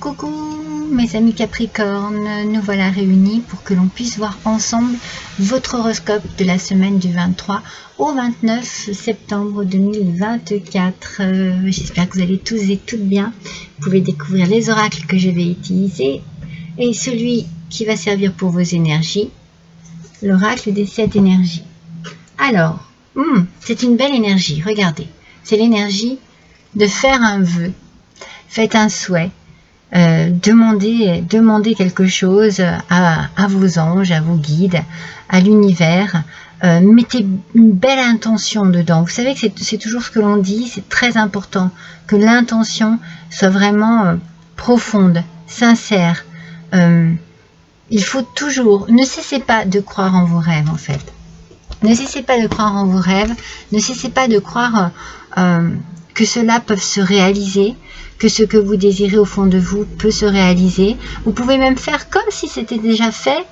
Coucou mes amis Capricorne, nous voilà réunis pour que l'on puisse voir ensemble votre horoscope de la semaine du 23 au 29 septembre 2024. J'espère que vous allez tous et toutes bien. Vous pouvez découvrir les oracles que je vais utiliser et celui qui va servir pour vos énergies, l'oracle des 7 énergies. Alors, c'est une belle énergie, regardez. C'est l'énergie de faire un vœu. Faites un souhait. Demandez quelque chose à vos anges, à vos guides, à l'univers. Mettez une belle intention dedans. Vous savez que c'est toujours ce que l'on dit, c'est très important que l'intention soit vraiment profonde, sincère. Il faut toujours, ne cessez pas de croire en vos rêves en fait. Ne cessez pas de croire en vos rêves, ne cessez pas de croire que cela peut se réaliser, que ce que vous désirez au fond de vous peut se réaliser. Vous pouvez même faire comme si c'était déjà fait,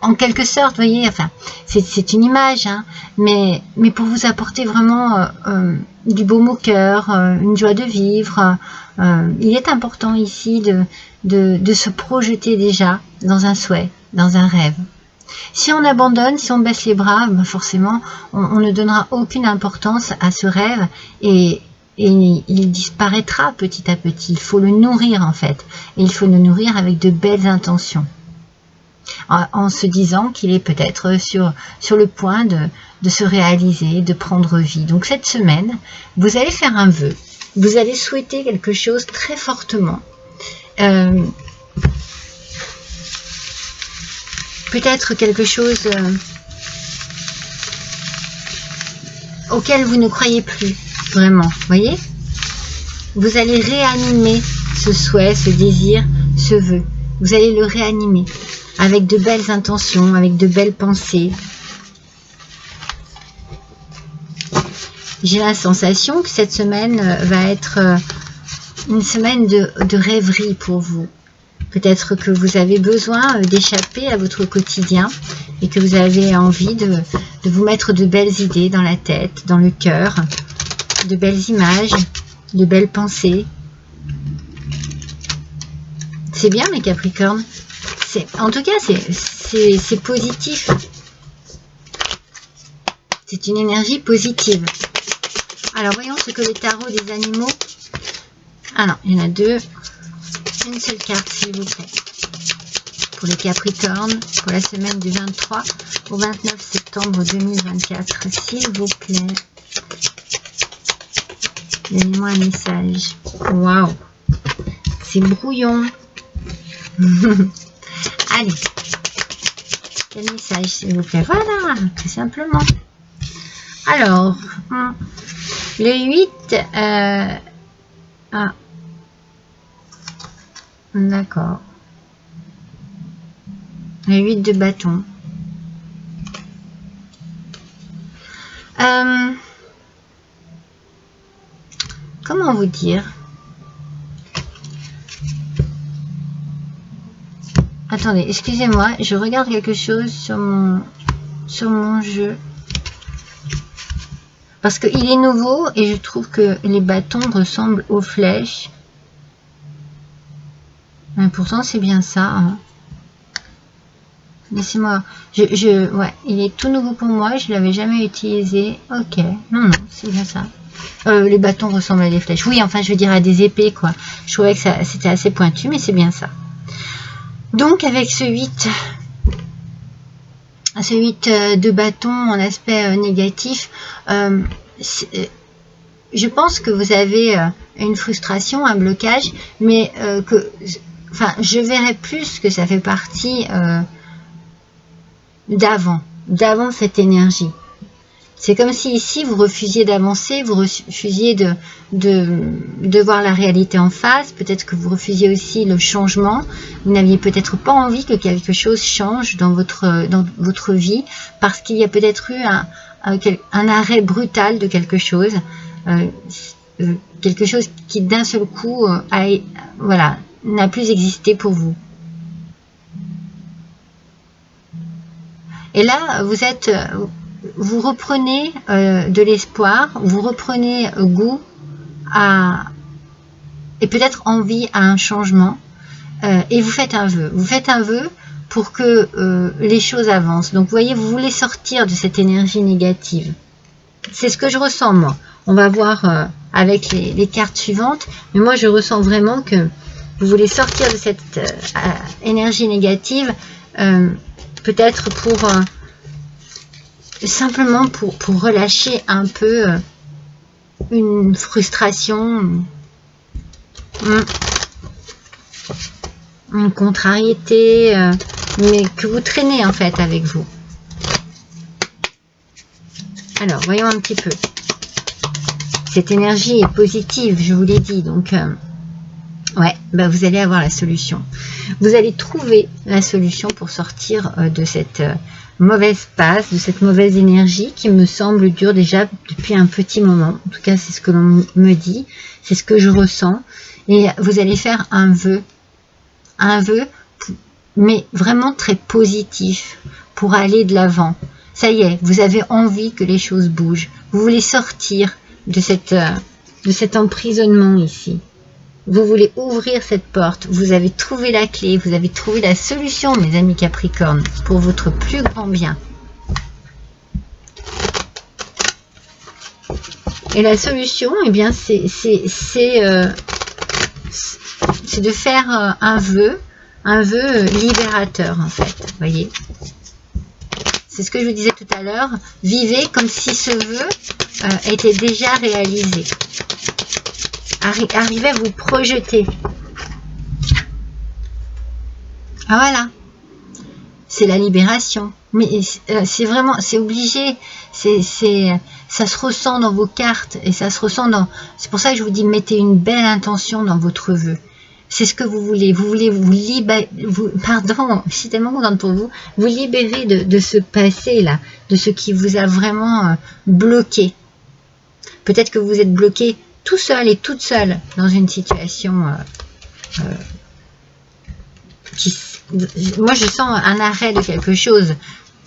en quelque sorte, vous voyez, enfin, c'est une image, hein, mais pour vous apporter vraiment du baume au cœur, une joie de vivre. Il est important ici de se projeter déjà dans un souhait, dans un rêve. Si on abandonne, si on baisse les bras, ben forcément, on ne donnera aucune importance à ce rêve et il disparaîtra petit à petit. Il faut le nourrir en fait. Et il faut le nourrir avec de belles intentions. En se disant qu'il est peut-être sur le point de se réaliser, de prendre vie. Donc cette semaine, vous allez faire un vœu. Vous allez souhaiter quelque chose très fortement. Peut-être quelque chose auquel vous ne croyez plus, vraiment, voyez? Vous allez réanimer ce souhait, ce désir, ce vœu. Vous allez le réanimer avec de belles intentions, avec de belles pensées. J'ai la sensation que cette semaine va être une semaine de rêverie pour vous. Peut-être que vous avez besoin d'échapper à votre quotidien et que vous avez envie de vous mettre de belles idées dans la tête, dans le cœur, de belles images, de belles pensées. C'est bien mes Capricornes. En tout cas, c'est positif. C'est une énergie positive. Alors, voyons ce que les tarots des animaux... Ah non, il y en a deux. Une seule carte, s'il vous plaît. Pour les Capricornes, pour la semaine du 23 au 29 septembre 2024. S'il vous plaît. Donnez-moi un message. Waouh. C'est brouillon. Allez. Quel message, s'il vous plaît. Voilà, tout simplement. Alors, le 8... D'accord. Le 8 de bâton. Comment vous dire? Attendez, excusez-moi, je regarde quelque chose sur mon jeu. Parce qu'il est nouveau et je trouve que les bâtons ressemblent aux flèches. Mais pourtant, c'est bien ça. Hein. Laissez-moi... ouais, il est tout nouveau pour moi. Je ne l'avais jamais utilisé. Ok. Non, c'est bien ça. Les bâtons ressemblent à des flèches. Oui, enfin, je veux dire à des épées, quoi. Je trouvais que c'était assez pointu, mais c'est bien ça. Donc, avec ce 8 de bâton en aspect négatif, je pense que vous avez une frustration, un blocage, mais enfin, je verrais plus que ça fait partie d'avant cette énergie. C'est comme si ici vous refusiez d'avancer, vous refusiez de voir la réalité en face, peut-être que vous refusiez aussi le changement, vous n'aviez peut-être pas envie que quelque chose change dans votre vie, parce qu'il y a peut-être eu un arrêt brutal de quelque chose qui d'un seul coup voilà, n'a plus existé pour vous. Et là, vous reprenez de l'espoir, vous reprenez goût à et peut-être envie à un changement, et vous faites un vœu. Vous faites un vœu pour que les choses avancent. Donc vous voyez, vous voulez sortir de cette énergie négative. C'est ce que je ressens moi. On va voir avec les cartes suivantes, mais moi je ressens vraiment que vous voulez sortir de cette énergie négative, peut-être pour simplement pour relâcher un peu une frustration, une contrariété, mais que vous traînez en fait avec vous. Alors, voyons un petit peu. Cette énergie est positive, je vous l'ai dit, donc ouais, bah vous allez avoir la solution. Vous allez trouver la solution pour sortir de cette mauvaise passe, de cette mauvaise énergie qui me semble dure déjà depuis un petit moment. En tout cas, c'est ce que l'on me dit, c'est ce que je ressens. Et vous allez faire un vœu, mais vraiment très positif pour aller de l'avant. Ça y est, vous avez envie que les choses bougent. Vous voulez sortir de cet emprisonnement ici. Vous voulez ouvrir cette porte. Vous avez trouvé la clé, vous avez trouvé la solution, mes amis Capricorne, pour votre plus grand bien. Et la solution, eh bien, c'est de faire un vœu libérateur, en fait. Vous voyez, c'est ce que je vous disais tout à l'heure. Vivez comme si ce vœu était déjà réalisé. Arrivez à vous projeter. Ah voilà, c'est la libération. Mais c'est vraiment, c'est obligé. Ça se ressent dans vos cartes et ça se ressent dans. C'est pour ça que je vous dis, mettez une belle intention dans votre vœu. C'est ce que vous voulez. Vous voulez vous libérer. Pardon, je suis tellement contente pour vous. Vous libérer de ce passé-là, de ce qui vous a vraiment bloqué. Peut-être que vous êtes bloqué tout seul et toute seule dans une situation moi je sens un arrêt de quelque chose.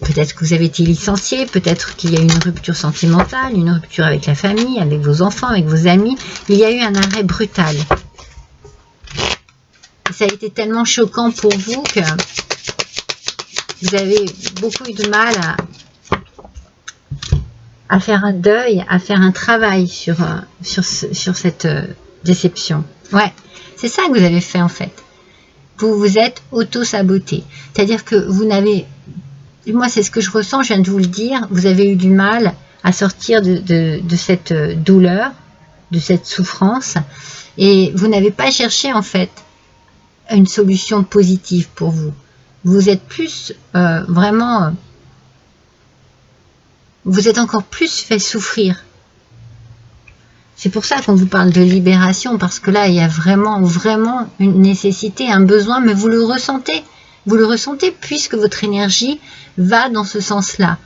Peut-être que vous avez été licencié, peut-être qu'il y a eu une rupture sentimentale, une rupture avec la famille, avec vos enfants, avec vos amis. Il y a eu un arrêt brutal. Et ça a été tellement choquant pour vous que vous avez beaucoup eu de mal à faire un deuil, à faire un travail sur cette déception. Ouais, c'est ça que vous avez fait en fait. Vous vous êtes auto-saboté. C'est-à-dire que vous n'avez... Moi, c'est ce que je ressens, je viens de vous le dire. Vous avez eu du mal à sortir de cette douleur, de cette souffrance. Et vous n'avez pas cherché en fait une solution positive pour vous. Vous êtes plus vraiment... vous êtes encore plus fait souffrir. C'est pour ça qu'on vous parle de libération, parce que là, il y a vraiment une nécessité, un besoin, mais vous le ressentez. Vous le ressentez puisque votre énergie va dans ce sens-là.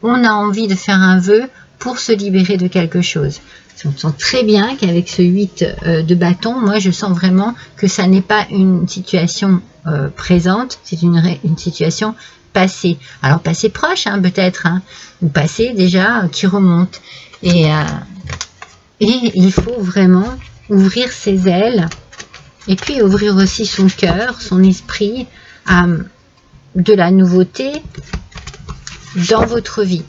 On a envie de faire un vœu pour se libérer de quelque chose. On sent très bien qu'avec ce 8 de bâton, moi, je sens vraiment que ça n'est pas une situation présente, c'est une situation passé. Alors passé proche, hein, peut-être, hein, ou passé déjà qui remonte. Et il faut vraiment ouvrir ses ailes et puis ouvrir aussi son cœur, son esprit à de la nouveauté dans votre vie.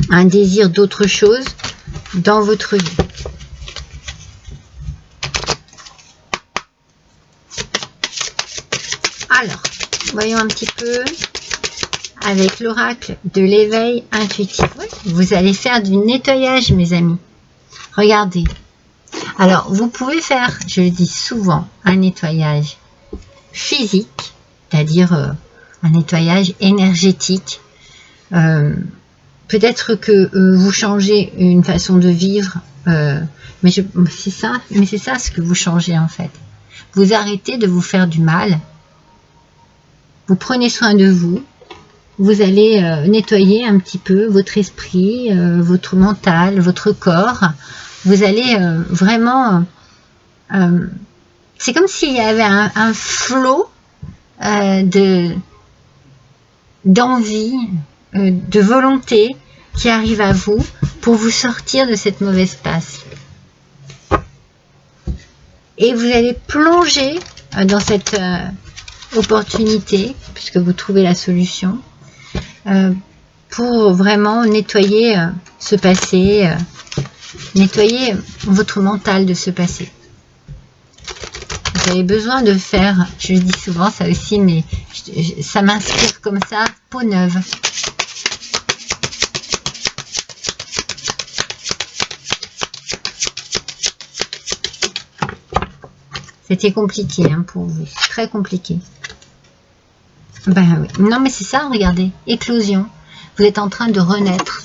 Un désir d'autre chose dans votre vie. Alors, voyons un petit peu avec l'oracle de l'éveil intuitif. Vous allez faire du nettoyage, mes amis. Regardez. Alors, vous pouvez faire, je le dis souvent, un nettoyage physique, c'est-à-dire un nettoyage énergétique. Peut-être que vous changez une façon de vivre, mais c'est ça ce que vous changez en fait. Vous arrêtez de vous faire du mal. Vous prenez soin de vous. Vous allez nettoyer un petit peu votre esprit, votre mental, votre corps. Vous allez vraiment... c'est comme s'il y avait un flot d'envie, de volonté qui arrive à vous pour vous sortir de cette mauvaise passe. et vous allez plonger dans cette opportunité, puisque vous trouvez la solution, pour vraiment nettoyer ce passé, nettoyer votre mental de ce passé. Vous avez besoin de faire, je le dis souvent ça aussi, mais ça m'inspire comme ça, peau neuve. C'était compliqué hein, pour vous, très compliqué. Ben oui, non mais c'est ça, regardez, éclosion. Vous êtes en train de renaître.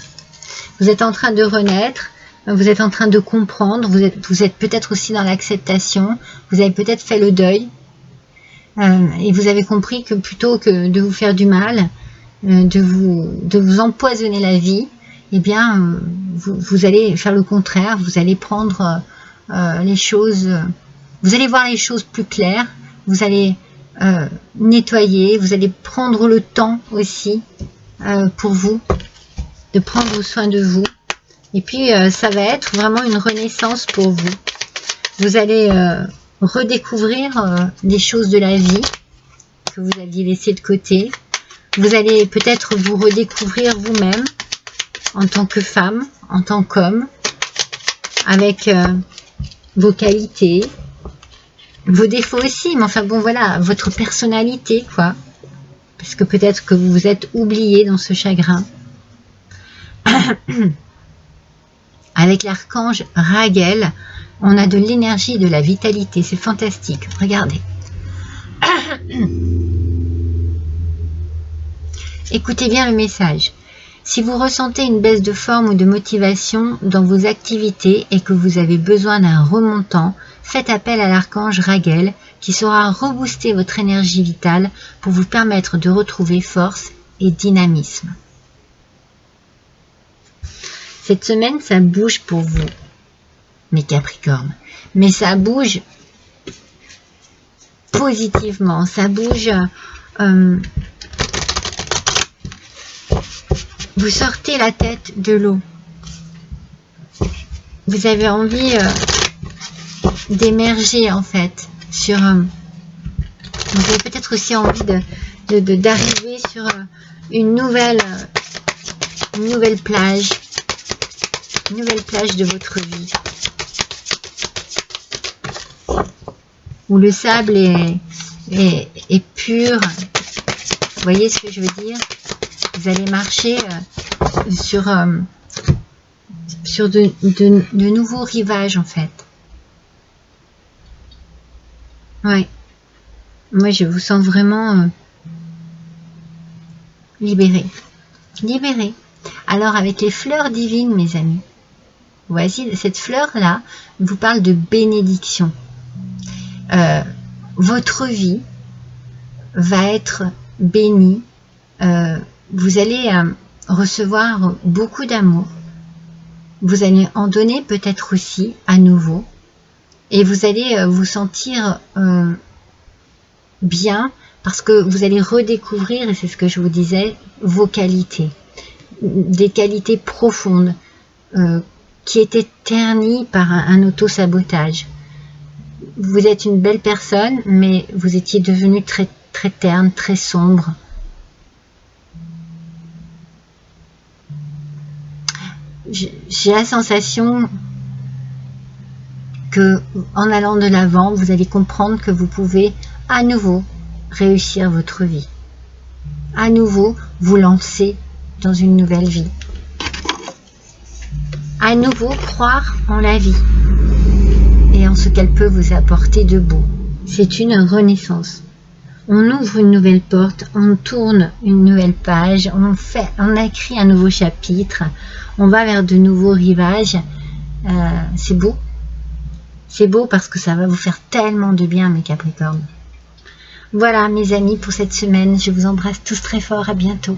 Vous êtes en train de renaître. Vous êtes en train de comprendre, vous êtes peut-être aussi dans l'acceptation, vous avez peut-être fait le deuil, et vous avez compris que plutôt que de vous faire du mal, de vous empoisonner la vie, eh bien, vous allez faire le contraire, vous allez prendre les choses, vous allez voir les choses plus claires, vous allez nettoyer, vous allez prendre le temps aussi pour vous, de prendre soin de vous. Et puis, ça va être vraiment une renaissance pour vous. Vous allez redécouvrir des choses de la vie que vous aviez laissées de côté. Vous allez peut-être vous redécouvrir vous-même en tant que femme, en tant qu'homme, avec vos qualités, vos défauts aussi. Mais enfin bon, voilà, votre personnalité, quoi. Parce que peut-être que vous vous êtes oublié dans ce chagrin. Avec l'archange Raguel, on a de l'énergie et de la vitalité. C'est fantastique. Regardez. Écoutez bien le message. Si vous ressentez une baisse de forme ou de motivation dans vos activités et que vous avez besoin d'un remontant, faites appel à l'archange Raguel qui saura rebooster votre énergie vitale pour vous permettre de retrouver force et dynamisme. Cette semaine, ça bouge pour vous, mes Capricornes. Mais ça bouge positivement. Ça bouge... vous sortez la tête de l'eau. Vous avez envie d'émerger, en fait. Vous avez peut-être aussi envie d'arriver sur une nouvelle plage. Une nouvelle plage de votre vie. Où le sable est pur. Vous voyez ce que je veux dire? Vous allez marcher sur de nouveaux rivages en fait. Ouais. Moi je vous sens vraiment libéré. Libéré. Alors avec les fleurs divines mes amis. Voici, cette fleur-là vous parle de bénédiction. Votre vie va être bénie. Vous allez recevoir beaucoup d'amour. Vous allez en donner peut-être aussi à nouveau. Et vous allez vous sentir bien parce que vous allez redécouvrir, et c'est ce que je vous disais, vos qualités. Des qualités profondes. Qui était terni par un auto-sabotage. Vous êtes une belle personne, mais vous étiez devenu très, très terne, très sombre. J'ai la sensation que, en allant de l'avant, vous allez comprendre que vous pouvez à nouveau réussir votre vie. À nouveau, vous lancer dans une nouvelle vie. À nouveau croire en la vie et en ce qu'elle peut vous apporter de beau. C'est une renaissance. On ouvre une nouvelle porte, on tourne une nouvelle page, on écrit un nouveau chapitre, on va vers de nouveaux rivages. C'est beau. C'est beau parce que ça va vous faire tellement de bien mes Capricornes. Voilà mes amis pour cette semaine. Je vous embrasse tous très fort. À bientôt.